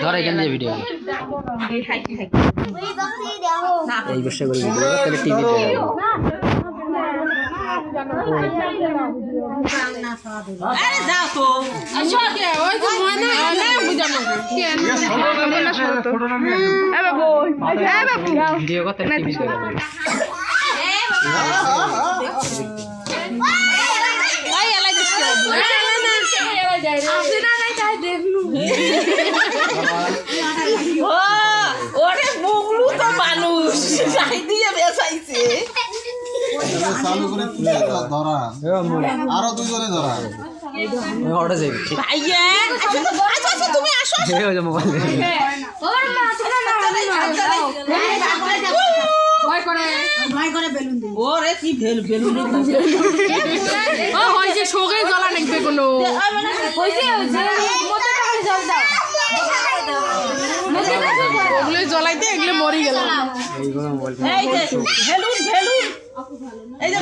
ধর এখান দিয়ে ভিডিও এই বসে করে ভিডিও তাহলে টিভিতে যাবো আরে যাও তো আচ্ছা কে ওই তো ময়না না বুঝানো কে না ফটো না নিয়ে এ বাবু ভিডিও করতে টিভিতে যাবো ওই এলাই দিস কে আসিনা নাই তাই দেখলু ও ওরে মুগলু তো মানুষ যাই দিয়ে বেসাইছে চালু করে তুলে ধরা আরো দুজনে ধরা অর্ডার যাবে ভাইয়া আচ্ছা তুমি আসো এই হলো মোবাইল ওর মা ভয় করে বেলুন দিই ওরে কি বেলুন ও হইছে সোগে জ্বলা নাকবে কোনো হইছে মতে টাকা জল দাও ওগুলো জ্বলাইতে এগুলো মরি গেল এইগুলো মোবাইল এই যে ভেলুন এই যে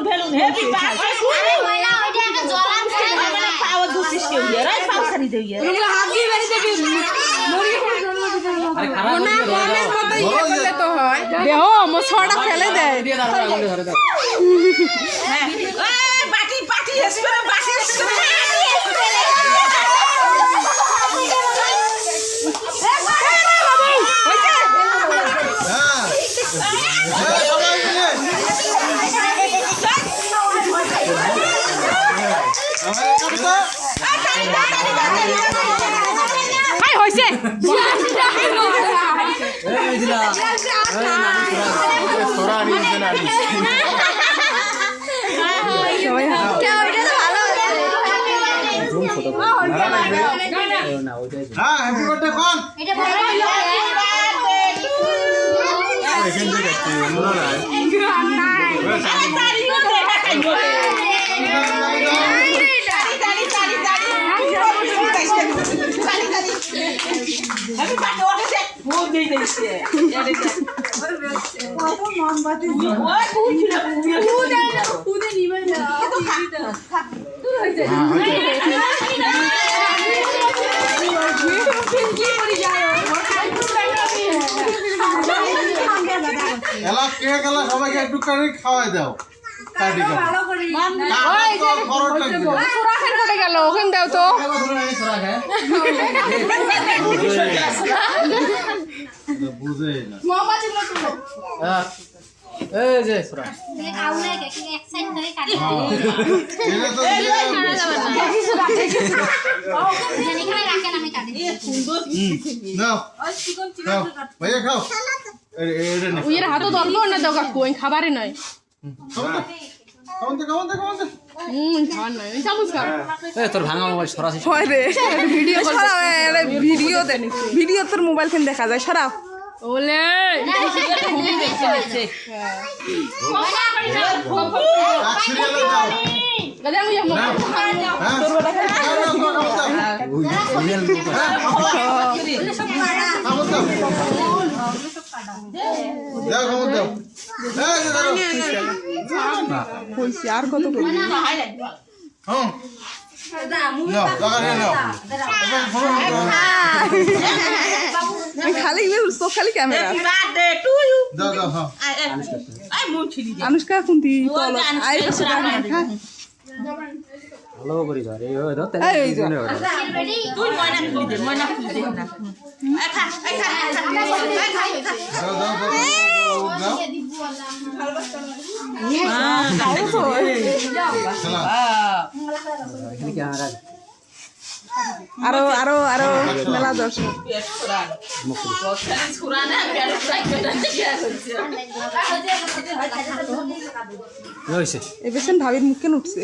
ভেলুন হেভি বার্থডে আরে ওইটা একটা জ্বলান খাই মানে পাওয়ার দুছিস কেউ রে পাও খালি দেই রে হাত দিয়ে বেরি দেবি মরি আরে খারাপ না মনের মতো ইয়ে করলে তো হয় দেহ মোছড়া ফেলে দেয় দিয়ে দাও আগুনে ধরে দাও হ্যাঁ এই বাটি এসবে বাটি এসবে হাই হইছে এই দিলা এই নানি তোরা আনিস না আনিস জুম ফটো না ওইটাই হ্যাঁ হ্যাপি বার্থডে কোন এটা বড় এখান থেকে যাচ্ছে মনে নাই এলা কে গেলা সবাইকে একটু করে খাওয়াই দাও পার্টি করো ভালো করে ওই যে সুরাখের কোটে গেল ওখান দাও তো বুঝে না মোমবাতি গুলো তুলো এই যে সুরা এটা তো নাও নাও ভাইয়া খাও এটা না উইয়ের হাতে ধরলো না দাও কাকু ওই খাবারে নয় কাউন্তে খাবার নয় ওই চামচ খাও এই তোর ভাঙা মোবাইল সরাসরি হয় রে ভিডিও সরাও ভিডিও তোর মোবাইল ফোন দেখা যায় সরাও ওলে সিরিয়ালে দাও দাদা আমি মোবাইল হয়েছে আর কত করবি খালি চোখ খালি ক্যামেরা আনুষ্কা কুন্তি ভালো করি ধর এই ধর এই যে তুই ময়না খুলি দে না খা এখানে ক্যামেরা আরো আরো আরো মেলা দর্শক হয়েছে এ পেশেন্ট ভাবির মুখ কেন উঠছে